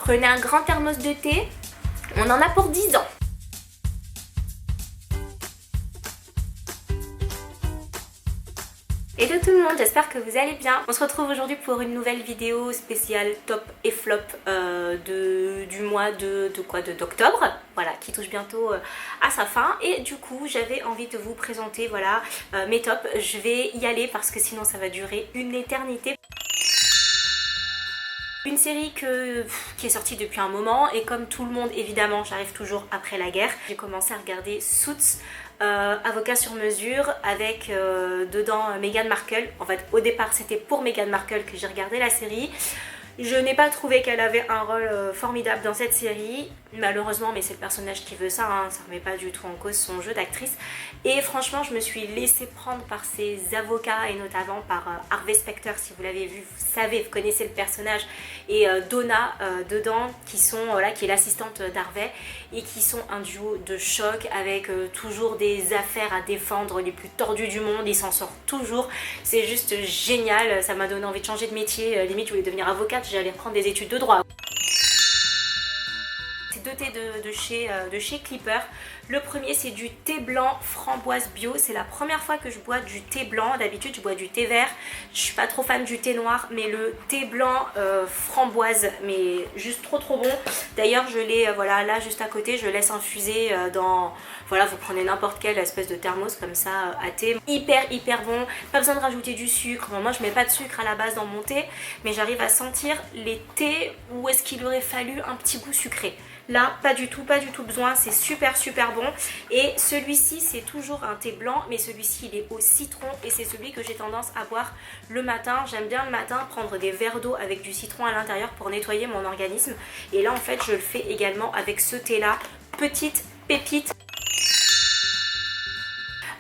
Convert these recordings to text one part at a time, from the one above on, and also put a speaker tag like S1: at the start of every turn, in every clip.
S1: Prenez un grand thermos de thé, on en a pour 10 ans. Hello tout le monde, j'espère que vous allez bien. On se retrouve aujourd'hui pour une nouvelle vidéo spéciale top et flop du mois d'octobre, voilà, qui touche bientôt à sa fin. Et du coup j'avais envie de vous présenter voilà mes tops. Je vais y aller parce que sinon ça va durer une éternité. Une série qui est sortie depuis un moment et comme tout le monde évidemment j'arrive toujours après la guerre. J'ai commencé à regarder Suits, avocat sur mesure avec dedans Meghan Markle. En fait au départ c'était pour Meghan Markle que j'ai regardé la série. Je n'ai pas trouvé qu'elle avait un rôle formidable dans cette série, malheureusement, mais c'est le personnage qui veut ça, hein, ça ne remet pas du tout en cause son jeu d'actrice. Et franchement, je me suis laissée prendre par ces avocats et notamment par Harvey Specter, si vous l'avez vu, vous savez, vous connaissez le personnage, et Donna dedans, qui est l'assistante d'Harvey, et qui sont un duo de choc avec toujours des affaires à défendre les plus tordues du monde, ils s'en sortent toujours, c'est juste génial, ça m'a donné envie de changer de métier, limite je voulais devenir avocate. J'allais reprendre des études de droit. C'est deux thés de chez Clipper. Le premier c'est du thé blanc framboise bio. C'est la première fois que je bois du thé blanc. D'habitude je bois du thé vert. Je suis pas trop fan du thé noir, mais le thé blanc framboise, mais juste trop bon. D'ailleurs je l'ai voilà là juste à côté. Je laisse infuser dans... Voilà, vous prenez n'importe quelle espèce de thermos comme ça à thé. Hyper bon. Pas besoin de rajouter du sucre. Bon, moi je mets pas de sucre à la base dans mon thé, mais j'arrive à sentir les thés où est-ce qu'il aurait fallu un petit goût sucré. Là, pas du tout besoin, c'est super bon. Et celui-ci, c'est toujours un thé blanc, mais celui-ci, il est au citron et c'est celui que j'ai tendance à boire le matin. J'aime bien le matin prendre des verres d'eau avec du citron à l'intérieur pour nettoyer mon organisme. Et là, en fait, je le fais également avec ce thé-là. Petite pépite.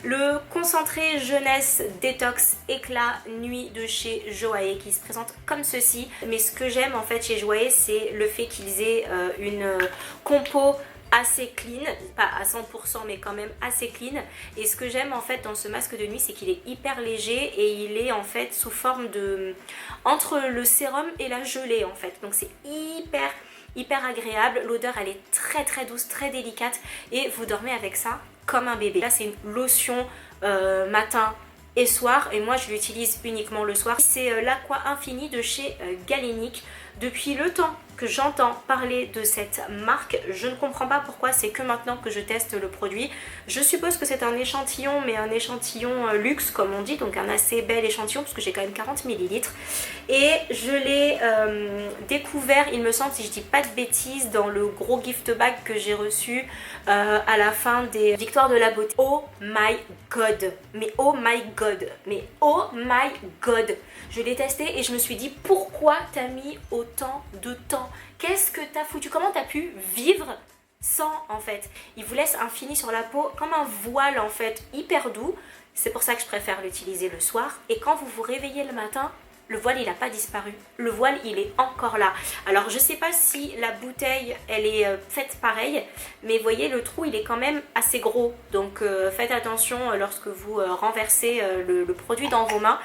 S1: Le concentré jeunesse détox éclat nuit de chez Joae qui se présente comme ceci. Mais ce que j'aime en fait chez Joae, c'est le fait qu'ils aient une compo assez clean, pas à 100% mais quand même assez clean. Et ce que j'aime en fait dans ce masque de nuit, c'est qu'il est hyper léger et il est en fait sous forme de... entre le sérum et la gelée en fait. Donc c'est hyper agréable. L'odeur elle est très douce, très délicate et vous dormez avec ça comme un bébé. Là c'est une lotion matin et soir et moi je l'utilise uniquement le soir. C'est l'Aqua Infini de chez Galénic. Depuis le temps que j'entends parler de cette marque, je ne comprends pas pourquoi c'est que maintenant que je teste le produit. Je suppose que c'est un échantillon, mais un échantillon luxe comme on dit, donc un assez bel échantillon parce que j'ai quand même 40 ml. Et je l'ai découvert, il me semble, si je dis pas de bêtises, dans le gros gift bag que j'ai reçu à la fin des Victoires de la beauté. Oh my god, mais oh my god, mais oh my god. Je l'ai testé et je me suis dit pourquoi t'as mis autant de temps? Qu'est-ce que t'as foutu? Comment t'as pu vivre sans en fait? Il vous laisse un fini sur la peau comme un voile en fait, hyper doux. C'est pour ça que je préfère l'utiliser le soir. Et quand vous vous réveillez le matin, le voile il n'a pas disparu, le voile il est encore là. Alors je sais pas si la bouteille elle est faite pareil, mais vous voyez le trou il est quand même assez gros. Donc faites attention lorsque vous renversez le produit dans vos mains.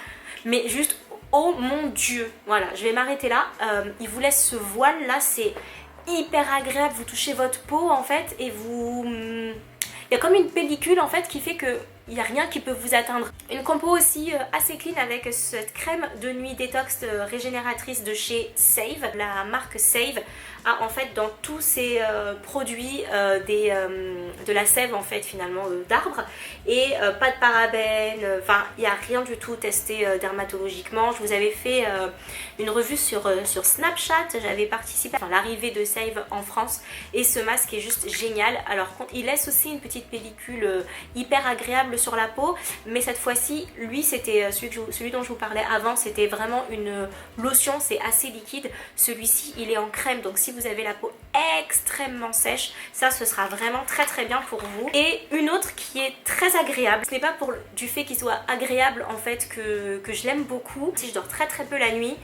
S1: Mais juste, oh mon dieu, voilà, je vais m'arrêter là. Il vous laisse ce voile là, c'est hyper agréable. Vous touchez votre peau en fait et vous... Il y a comme une pellicule en fait qui fait que il n'y a rien qui peut vous atteindre. Une compo aussi assez clean avec cette crème de nuit détox régénératrice de chez Save. La marque Save a en fait dans tous ses produits de la sève en fait finalement d'arbre et pas de parabènes, enfin il n'y a rien du tout testé dermatologiquement. Je vous avais fait une revue sur Snapchat, j'avais participé à l'arrivée de Save en France et ce masque est juste génial. Alors il laisse aussi une petite pellicule hyper agréable sur la peau, mais cette fois-ci lui c'était celui dont je vous parlais avant, c'était vraiment une lotion, c'est assez liquide. Celui-ci il est en crème, donc si vous avez la peau extrêmement sèche, ça ce sera vraiment très bien pour vous. Et une autre qui est très agréable, ce n'est pas pour du fait qu'il soit agréable en fait que je l'aime beaucoup. Si je dors très peu la nuit,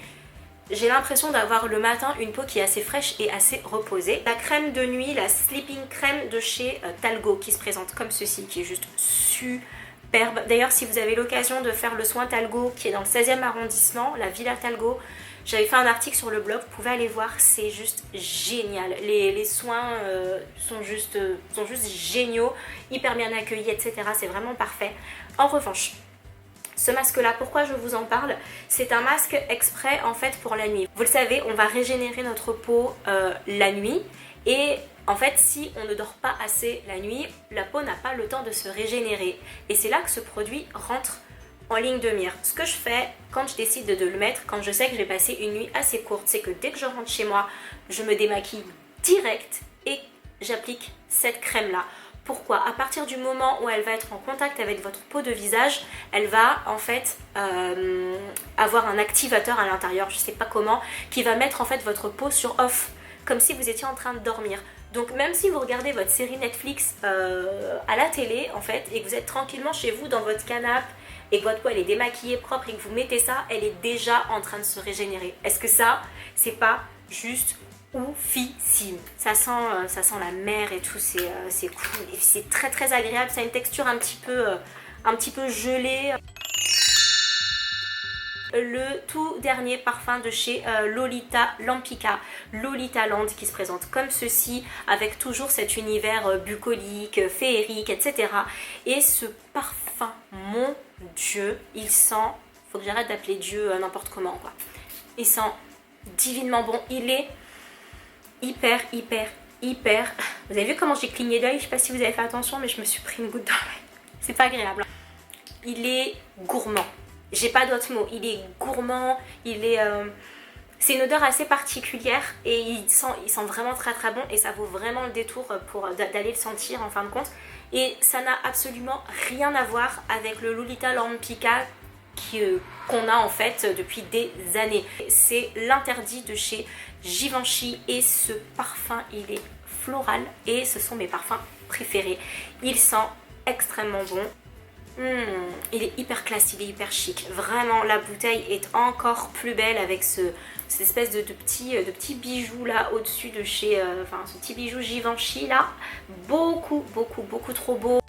S1: j'ai l'impression d'avoir le matin une peau qui est assez fraîche et assez reposée. La crème de nuit, la sleeping crème de chez Talgo qui se présente comme ceci, qui est juste superbe. D'ailleurs si vous avez l'occasion de faire le soin Talgo qui est dans le 16e arrondissement, la Villa Talgo, J'avais fait un article sur le blog, vous pouvez aller voir, c'est juste génial. Les soins sont juste géniaux, hyper bien accueillis, etc. C'est vraiment parfait. En revanche, ce masque là, pourquoi je vous en parle? C'est un masque exprès en fait pour la nuit. Vous le savez, on va régénérer notre peau la nuit et en fait si on ne dort pas assez la nuit, la peau n'a pas le temps de se régénérer et c'est là que ce produit rentre en ligne de mire. Ce que je fais quand je décide de le mettre, quand je sais que je vais passer une nuit assez courte, c'est que dès que je rentre chez moi, je me démaquille direct et j'applique cette crème là. Pourquoi? À partir du moment où elle va être en contact avec votre peau de visage, elle va en fait avoir un activateur à l'intérieur, je sais pas comment, qui va mettre en fait votre peau sur off, comme si vous étiez en train de dormir. Donc même si vous regardez votre série Netflix à la télé en fait, et que vous êtes tranquillement chez vous dans votre canapé, et que votre peau elle est démaquillée, propre, et que vous mettez ça, elle est déjà en train de se régénérer. Est-ce que ça, c'est pas juste oufissime? Ça sent la mer et tout, c'est cool, et c'est très très agréable, ça a une texture un petit peu gelée. Le tout dernier parfum de chez Lolita Lampika, Lolita Land, qui se présente comme ceci, avec toujours cet univers bucolique, féerique, etc. Et ce parfum, mon Dieu, il sent, faut que j'arrête d'appeler Dieu n'importe comment quoi. Il sent divinement bon, il est hyper. Vous avez vu comment j'ai cligné d'œil? Je sais pas si vous avez fait attention, mais je me suis pris une goutte dans l'œil. C'est pas agréable. Il est gourmand. J'ai pas d'autres mots. Il est gourmand. C'est une odeur assez particulière et il sent vraiment très très bon et ça vaut vraiment le détour pour d'aller le sentir en fin de compte. Et ça n'a absolument rien à voir avec le Lolita Lampika qu'on a en fait depuis des années. C'est l'interdit de chez Givenchy et ce parfum il est floral et ce sont mes parfums préférés. Il sent extrêmement bon. Il est hyper classe, il est hyper chic. Vraiment, la bouteille est encore plus belle avec cette espèce de petits bijoux là au-dessus de chez... ce petit bijou Givenchy là. Beaucoup trop beau.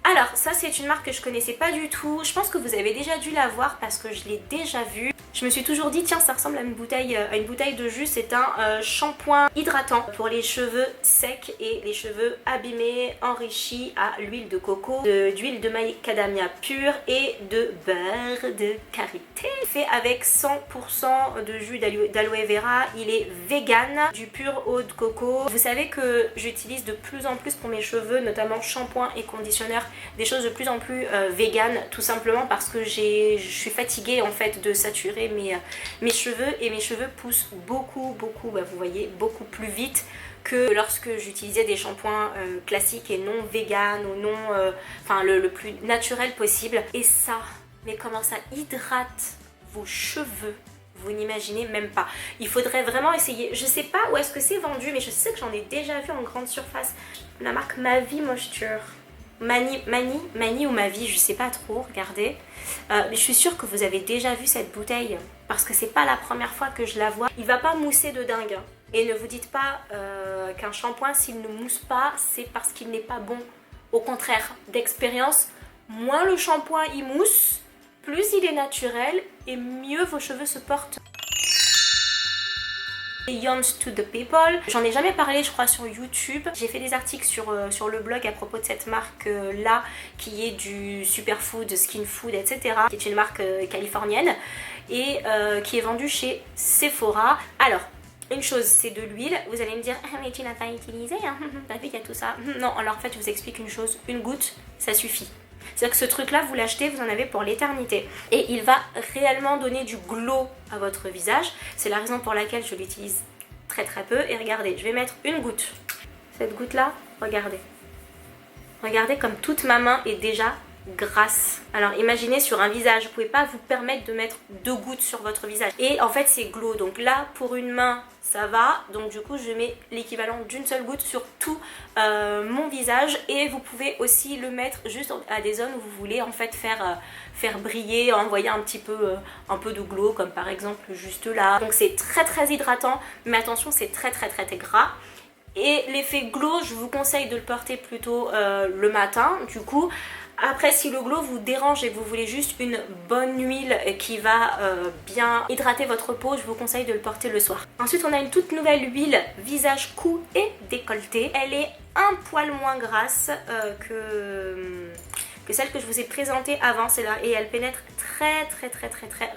S1: Alors, ça c'est une marque que je connaissais pas du tout. Je pense que vous avez déjà dû la voir parce que je l'ai déjà vue. Je me suis toujours dit, tiens, ça ressemble à une bouteille de jus. C'est un shampoing hydratant pour les cheveux secs et les cheveux abîmés, enrichi à l'huile de coco, d'huile de macadamia pure et de beurre de karité. Fait avec 100% de jus d'aloe vera. Il est vegan, du pur eau de coco. Vous savez que j'utilise de plus en plus pour mes cheveux, notamment shampoing et conditionneur, des choses de plus en plus vegan, tout simplement parce que je suis fatiguée en fait de saturer mes cheveux et mes cheveux poussent beaucoup, vous voyez, beaucoup plus vite que lorsque j'utilisais des shampoings classiques et non vegan ou non, le plus naturel possible. Et ça, mais comment ça hydrate vos cheveux, vous n'imaginez même pas. Il faudrait vraiment essayer. Je sais pas où est-ce que c'est vendu, mais je sais que j'en ai déjà vu en grande surface. La marque Ma Vie Moisture. Mani ou Ma Vie, je sais pas trop, regardez. Mais je suis sûre que vous avez déjà vu cette bouteille parce que c'est pas la première fois que je la vois. Il va pas mousser de dingue. Hein. Et ne vous dites pas qu'un shampoing, s'il ne mousse pas, c'est parce qu'il n'est pas bon. Au contraire, d'expérience, moins le shampoing il mousse, plus il est naturel et mieux vos cheveux se portent. Yawns to the People. J'en ai jamais parlé je crois sur YouTube. J'ai fait des articles sur le blog à propos de cette marque là qui est du superfood, skin food, etc. Qui est une marque californienne et qui est vendue chez Sephora. Alors, une chose c'est de l'huile. Vous allez me dire ah, mais tu n'as pas utilisé hein. T'as vu il y a tout ça. Non, alors en fait je vous explique une chose. Une goutte ça suffit. C'est-à-dire que ce truc là vous l'achetez, vous en avez pour l'éternité et il va réellement donner du glow à votre visage. C'est la raison pour laquelle je l'utilise très peu. Et regardez, je vais mettre une goutte. Cette goutte là, regardez comme toute ma main est déjà grasse. Alors imaginez sur un visage, vous pouvez pas vous permettre de mettre 2 gouttes sur votre visage et en fait c'est glow. Donc là pour une main ça va, donc du coup je mets l'équivalent d'une seule goutte sur tout mon visage et vous pouvez aussi le mettre juste à des zones où vous voulez en fait faire briller, envoyer un peu de glow comme par exemple juste là. Donc c'est très hydratant mais attention c'est très gras. Et l'effet glow, je vous conseille de le porter plutôt le matin du coup. Après, si le glow vous dérange et que vous voulez juste une bonne huile qui va bien hydrater votre peau, je vous conseille de le porter le soir. Ensuite, on a une toute nouvelle huile visage, cou et décolleté. Elle est un poil moins grasse que celle que je vous ai présentée avant, c'est là, et elle pénètre très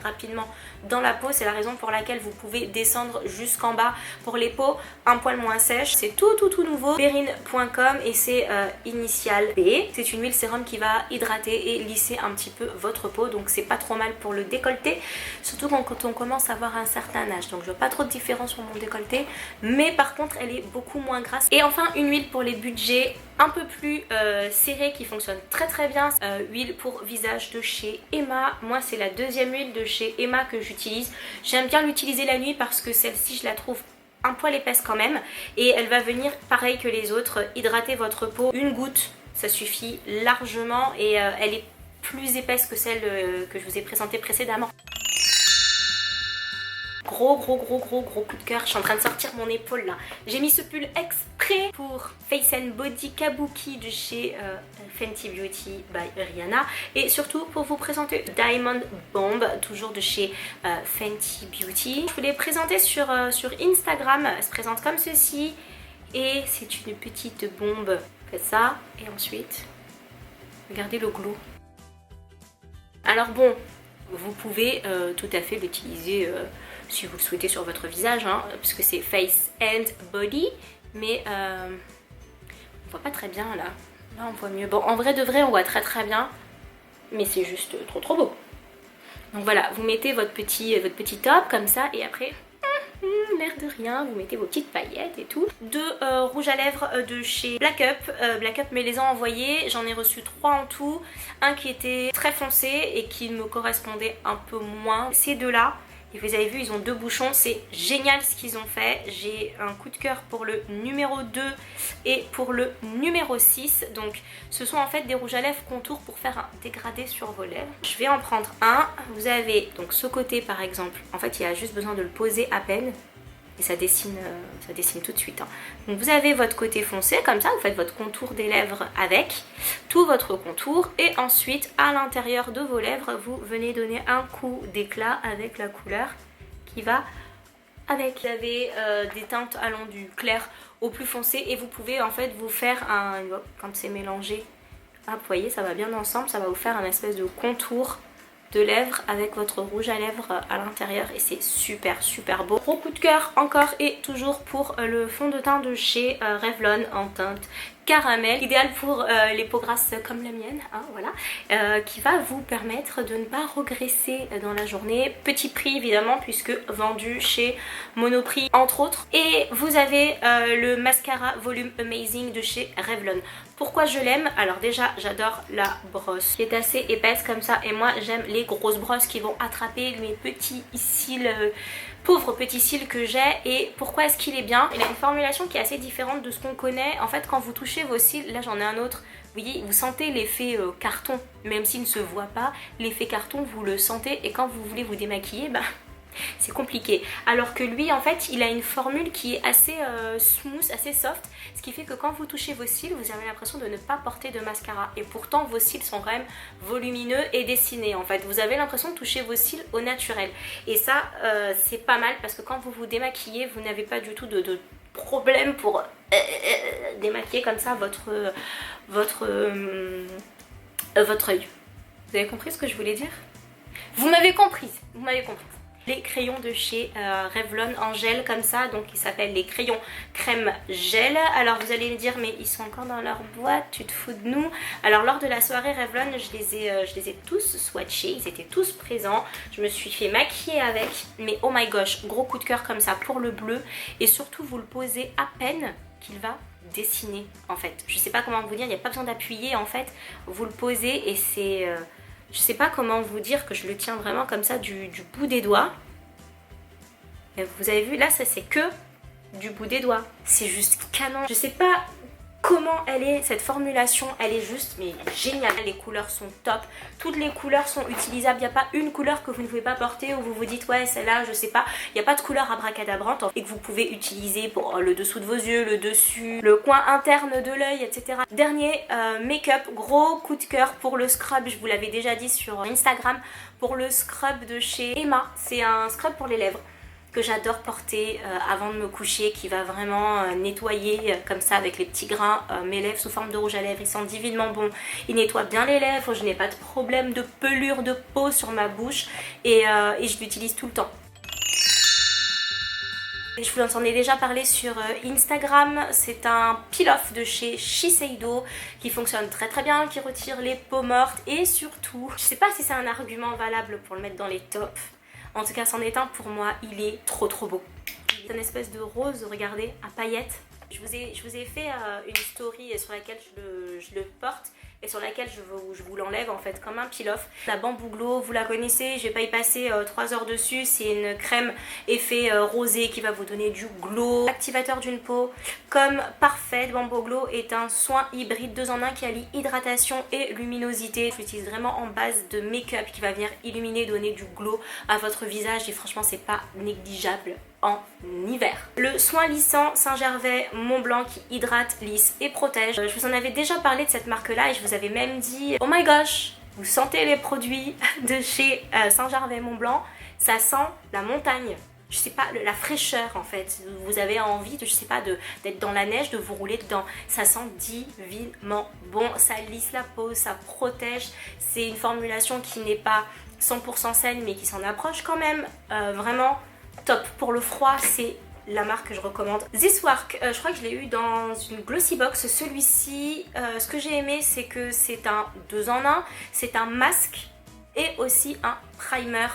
S1: rapidement dans la peau. C'est la raison pour laquelle vous pouvez descendre jusqu'en bas pour les peaux un poil moins sèches. C'est tout nouveau, Perrine.com, et c'est Initial B. C'est une huile sérum qui va hydrater et lisser un petit peu votre peau, donc c'est pas trop mal pour le décolleté, surtout quand on commence à avoir un certain âge. Donc je vois pas trop de différence sur mon décolleté, mais par contre elle est beaucoup moins grasse. Et enfin une huile pour les budgets un peu plus serrés qui fonctionne très bien, huile pour visage de chez Emma. Moi c'est la deuxième huile de chez Emma que j'utilise. J'aime bien l'utiliser la nuit parce que celle-ci je la trouve un poil épaisse quand même, et elle va venir pareil que les autres hydrater votre peau. Une goutte ça suffit largement, et elle est plus épaisse que celle que je vous ai présentée précédemment. Gros coup de cœur, je suis en train de sortir mon épaule là. J'ai mis ce pull exprès pour Face and Body Kabuki de chez Fenty Beauty by Rihanna, et surtout pour vous présenter Diamond Bomb, toujours de chez Fenty Beauty. Je vous l'ai présenté sur Instagram, elle se présente comme ceci, et c'est une petite bombe. Faites ça, et ensuite regardez le glow. Alors bon, vous pouvez tout à fait l'utiliser si vous le souhaitez sur votre visage, hein, parce que c'est Face and Body, mais on voit pas très bien là. Là on voit mieux. Bon, en vrai de vrai on voit très bien, mais c'est juste trop beau. Donc voilà, vous mettez votre petit top comme ça, et après l'air de rien, vous mettez vos petites paillettes et tout. Deux rouges à lèvres de chez Black Up. Black Up me les a envoyés, j'en ai reçu 3 en tout. Un qui était très foncé et qui me correspondait un peu moins. Ces deux-là, et vous avez vu, ils ont 2 bouchons, c'est génial ce qu'ils ont fait. J'ai un coup de cœur pour le numéro 2 et pour le numéro 6. Donc ce sont en fait des rouges à lèvres contour pour faire un dégradé sur vos lèvres. Je vais en prendre un. Vous avez donc ce côté par exemple, en fait il y a juste besoin de le poser à peine, et ça dessine tout de suite, hein. Donc vous avez votre côté foncé comme ça, vous faites votre contour des lèvres avec tout votre contour, et ensuite à l'intérieur de vos lèvres vous venez donner un coup d'éclat avec la couleur qui va avec. Vous avez des teintes allant du clair au plus foncé, et vous pouvez en fait vous faire un, quand c'est mélangé, hop, vous voyez ça va bien ensemble, ça va vous faire un espèce de contour de lèvres avec votre rouge à lèvres à l'intérieur, et c'est super beau. Gros coup de cœur encore et toujours pour le fond de teint de chez Revlon en teinte caramel, idéal pour les peaux grasses comme la mienne, hein, voilà, qui va vous permettre de ne pas regresser dans la journée. Petit prix évidemment, puisque vendu chez Monoprix entre autres. Et vous avez le mascara Volume Amazing de chez Revlon. Pourquoi je l'aime? Alors déjà j'adore la brosse qui est assez épaisse comme ça, et moi j'aime les grosses brosses qui vont attraper mes petits cils, pauvres petits cils que j'ai. Et pourquoi est-ce qu'il est bien? Il a une formulation qui est assez différente de ce qu'on connaît. En fait quand vous touchez vos cils, là j'en ai un autre, vous voyez, vous sentez l'effet carton, même s'il ne se voit pas, l'effet carton vous le sentez, et quand vous voulez vous démaquiller, bah c'est compliqué. Alors que lui en fait il a une formule qui est assez smooth, assez soft, ce qui fait que quand vous touchez vos cils vous avez l'impression de ne pas porter de mascara, et pourtant vos cils sont quand même volumineux et dessinés. En fait vous avez l'impression de toucher vos cils au naturel, et ça c'est pas mal, parce que quand vous vous démaquillez vous n'avez pas du tout de problème pour démaquiller comme ça votre œil. Vous avez compris ce que je voulais dire? Vous m'avez comprise, vous m'avez compris. Les crayons de chez Revlon en gel comme ça, donc ils s'appellent les crayons crème gel. Alors vous allez me dire mais ils sont encore dans leur boîte, tu te fous de nous? Alors lors de la soirée Revlon je les ai tous swatchés, ils étaient tous présents, je me suis fait maquiller avec, mais oh my gosh, gros coup de cœur comme ça pour le bleu, et surtout vous le posez à peine qu'il va dessiner en fait. Je sais pas comment vous dire, il n'y a pas besoin d'appuyer en fait, vous le posez et c'est... je sais pas comment vous dire que je le tiens vraiment comme ça du bout des doigts. Et vous avez vu là, ça c'est que du bout des doigts. C'est juste canon. Je sais pas comment elle est, cette formulation, elle est juste mais géniale. Les couleurs sont top, toutes les couleurs sont utilisables, il n'y a pas une couleur que vous ne pouvez pas porter ou vous vous dites ouais celle-là je sais pas, il n'y a pas de couleur abracadabrante et que vous pouvez utiliser pour le dessous de vos yeux, le dessus, le coin interne de l'œil, etc. Dernier make-up, gros coup de cœur pour le scrub, je vous l'avais déjà dit sur Instagram, pour le scrub de chez Emma, c'est un scrub pour les lèvres que j'adore porter avant de me coucher, qui va vraiment nettoyer comme ça avec les petits grains mes lèvres sous forme de rouge à lèvres. Il sent divinement bon, il nettoie bien les lèvres, je n'ai pas de problème de pelure de peau sur ma bouche et je l'utilise tout le temps. Je vous en ai déjà parlé sur Instagram, c'est un peel-off de chez Shiseido qui fonctionne très très bien, qui retire les peaux mortes et surtout, je sais pas si c'est un argument valable pour le mettre dans les tops, en tout cas c'en est un pour moi, il est trop beau. C'est une espèce de rose, regardez, à paillettes. Je vous ai fait une story sur laquelle je le porte et sur laquelle je vous l'enlève en fait comme un peel-off. La Bamboo Glow, vous la connaissez, je vais pas y passer 3 heures dessus, c'est une crème effet rosé qui va vous donner du glow, activateur d'une peau comme parfaite. Bamboo Glow est un soin hybride 2 en 1 qui allie hydratation et luminosité. Je l'utilise vraiment en base de make-up qui va venir illuminer, donner du glow à votre visage et franchement c'est pas négligeable en hiver. Le soin lissant Saint-Gervais Montblanc qui hydrate, lisse et protège. Je vous en avais déjà parlé de cette marque là et je vous avais même dit oh my gosh, vous sentez les produits de chez Saint-Gervais Montblanc, ça sent la montagne. Je sais pas, la fraîcheur en fait, vous avez envie de, je sais pas, d'être dans la neige, de vous rouler dedans, ça sent divinement bon, ça lisse la peau, ça protège, c'est une formulation qui n'est pas 100% saine mais qui s'en approche quand même, vraiment top. Pour le froid, c'est la marque que je recommande. This Work, je crois que je l'ai eu dans une glossy box. Celui-ci, ce que j'ai aimé, c'est que c'est un 2 en 1. C'est un masque et aussi un primer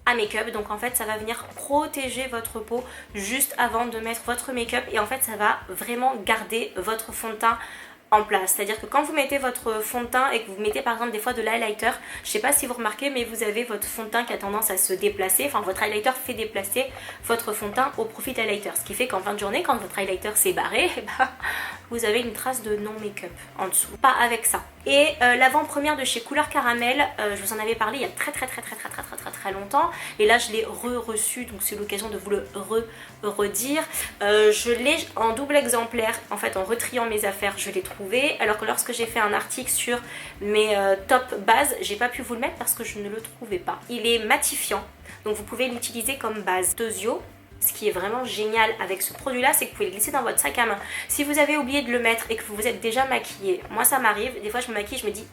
S1: à make-up. Donc en fait, ça va venir protéger votre peau juste avant de mettre votre make-up. Et en fait, ça va vraiment garder votre fond de teint en place, c'est-à-dire que quand vous mettez votre fond de teint et que vous mettez par exemple des fois de l'highlighter, je sais pas si vous remarquez mais vous avez votre fond de teint qui a tendance à se déplacer, enfin votre highlighter fait déplacer votre fond de teint au profit de l'highlighter, ce qui fait qu'en fin de journée quand votre highlighter s'est barré, vous avez une trace de non make-up en dessous, pas avec ça. Et l'avant-première de chez Couleur Caramel, je vous en avais parlé il y a très longtemps et là je l'ai reçu donc c'est l'occasion de vous le redire. Je l'ai en double exemplaire, en fait en retriant mes affaires je l'ai trouvé, alors que lorsque j'ai fait un article sur mes top bases, j'ai pas pu vous le mettre parce que je ne le trouvais pas. Il est matifiant, donc vous pouvez l'utiliser comme base. Tosio, ce qui est vraiment génial avec ce produit là, c'est que vous pouvez le glisser dans votre sac à main. Si vous avez oublié de le mettre et que vous vous êtes déjà maquillé, moi ça m'arrive, des fois je me maquille, je me dis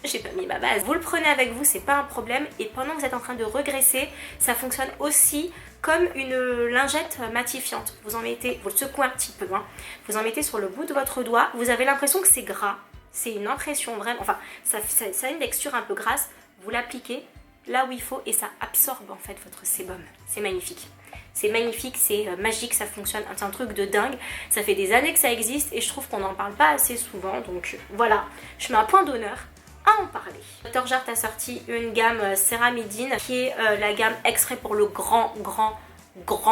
S1: j'ai pas mis ma base. Vous le prenez avec vous, c'est pas un problème et pendant que vous êtes en train de regresser, ça fonctionne aussi comme une lingette matifiante. Vous en mettez, vous le secouez un petit peu, hein. Vous en mettez sur le bout de votre doigt, vous avez l'impression que c'est gras, c'est une impression vraiment, enfin ça a une texture un peu grasse, vous l'appliquez là où il faut et ça absorbe en fait votre sébum. C'est magnifique. C'est magnifique, c'est magique, ça fonctionne, c'est un truc de dingue. Ça fait des années que ça existe et je trouve qu'on n'en parle pas assez souvent. Donc voilà, je mets un point d'honneur à en parler. Dr. Jart a sorti une gamme Céramidine qui est la gamme extrait pour le grand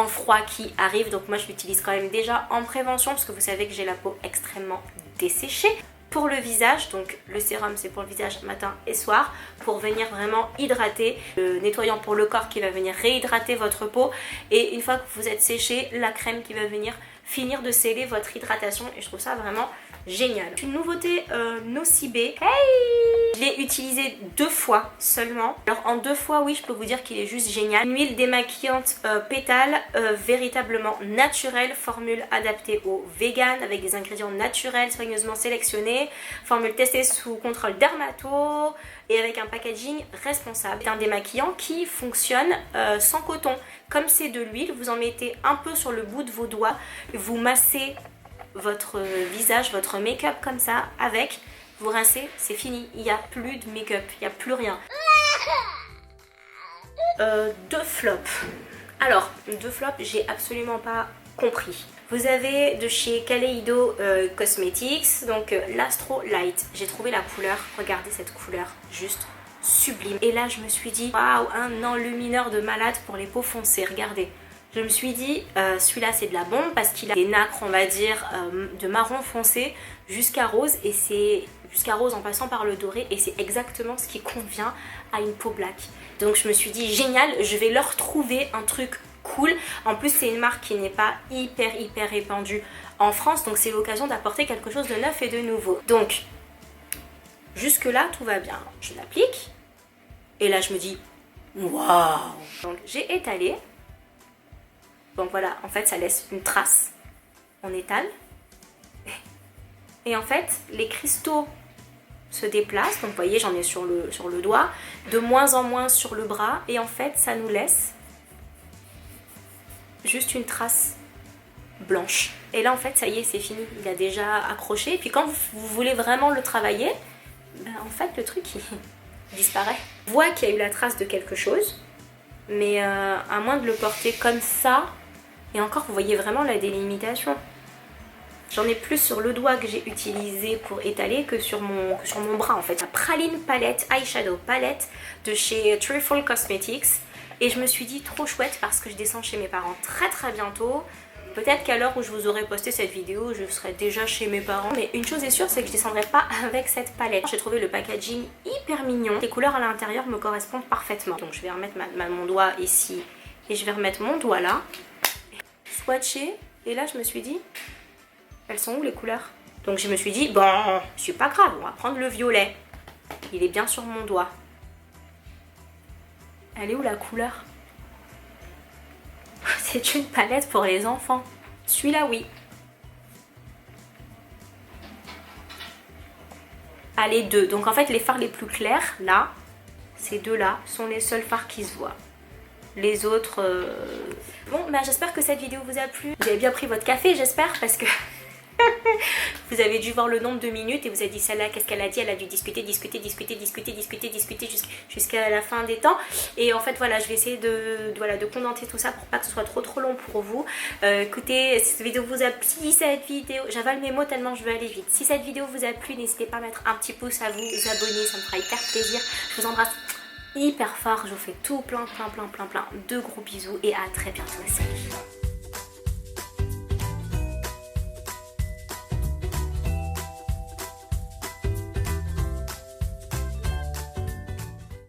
S1: froid qui arrive. Donc moi je l'utilise quand même déjà en prévention parce que vous savez que j'ai la peau extrêmement desséchée. Pour le visage, donc le sérum c'est pour le visage matin et soir pour venir vraiment hydrater, le nettoyant pour le corps qui va venir réhydrater votre peau et une fois que vous êtes séché, la crème qui va venir finir de sceller votre hydratation et je trouve ça vraiment génial. Une nouveauté Nocibé. Hey, je l'ai utilisé 2 fois seulement. Alors en 2 fois oui je peux vous dire qu'il est juste génial. Une huile démaquillante pétale véritablement naturelle, formule adaptée aux véganes avec des ingrédients naturels soigneusement sélectionnés, formule testée sous contrôle dermato et avec un packaging responsable. C'est un démaquillant qui fonctionne sans coton. Comme c'est de l'huile, vous en mettez un peu sur le bout de vos doigts, vous massez votre visage, votre make-up comme ça avec, vous rincez, c'est fini, il n'y a plus de make-up, il n'y a plus rien. 2 flops. Alors, 2 flops, j'ai absolument pas compris. Vous avez de chez Kaleido Cosmetics, donc l'Astro Light. J'ai trouvé la couleur, regardez cette couleur, juste sublime. Et là, je me suis dit, waouh, un enlumineur de malade pour les peaux foncées, regardez. Je me suis dit, celui-là c'est de la bombe parce qu'il a des nacres, on va dire, de marron foncé jusqu'à rose. Et c'est jusqu'à rose en passant par le doré. Et c'est exactement ce qui convient à une peau black. Donc je me suis dit, génial, je vais leur trouver un truc cool. En plus, c'est une marque qui n'est pas hyper répandue en France. Donc c'est l'occasion d'apporter quelque chose de neuf et de nouveau. Donc, jusque là, tout va bien. Je l'applique. Et là, je me dis, waouh! Donc j'ai étalé. Donc voilà, en fait ça laisse une trace, on étale. Et en fait, les cristaux se déplacent, donc vous voyez j'en ai sur le doigt, de moins en moins sur le bras, et en fait ça nous laisse juste une trace blanche. Et là en fait ça y est, c'est fini, il a déjà accroché, et puis quand vous voulez vraiment le travailler, ben, en fait le truc il disparaît. On voit qu'il y a eu la trace de quelque chose, mais à moins de le porter comme ça, et encore, vous voyez vraiment la délimitation. J'en ai plus sur le doigt que j'ai utilisé pour étaler que sur mon bras en fait. La Praline Palette, Eyeshadow Palette de chez Truffle Cosmetics. Et je me suis dit trop chouette parce que je descends chez mes parents très bientôt. Peut-être qu'à l'heure où je vous aurai posté cette vidéo, je serai déjà chez mes parents. Mais une chose est sûre, c'est que je descendrai pas avec cette palette. J'ai trouvé le packaging hyper mignon. Les couleurs à l'intérieur me correspondent parfaitement. Donc je vais remettre mon doigt ici et je vais remettre mon doigt là. Swatché, et là je me suis dit, elles sont où les couleurs? Donc je me suis dit, bon, c'est pas grave, on va prendre le violet. Il est bien sur mon doigt. Elle est où la couleur? C'est une palette pour les enfants. Celui-là, oui. Ah, les deux. Donc en fait, les fards les plus clairs, là, ces deux-là, sont les seuls fards qui se voient. Les autres... Bon, bah, j'espère que cette vidéo vous a plu. Vous avez bien pris votre café, j'espère, parce que... vous avez dû voir le nombre de minutes et vous avez dit celle-là, qu'est-ce qu'elle a dit? Elle a dû discuter jusqu'à la fin des temps. Et en fait, voilà, je vais essayer de condenser tout ça pour pas que ce soit trop long pour vous. Écoutez, si cette vidéo vous a plu, j'avale mes mots tellement je veux aller vite. Si cette vidéo vous a plu, n'hésitez pas à mettre un petit pouce, à vous abonner, ça me fera hyper plaisir. Je vous embrasse hyper fort, je vous fais tout plein de gros bisous et à très bientôt. Salut.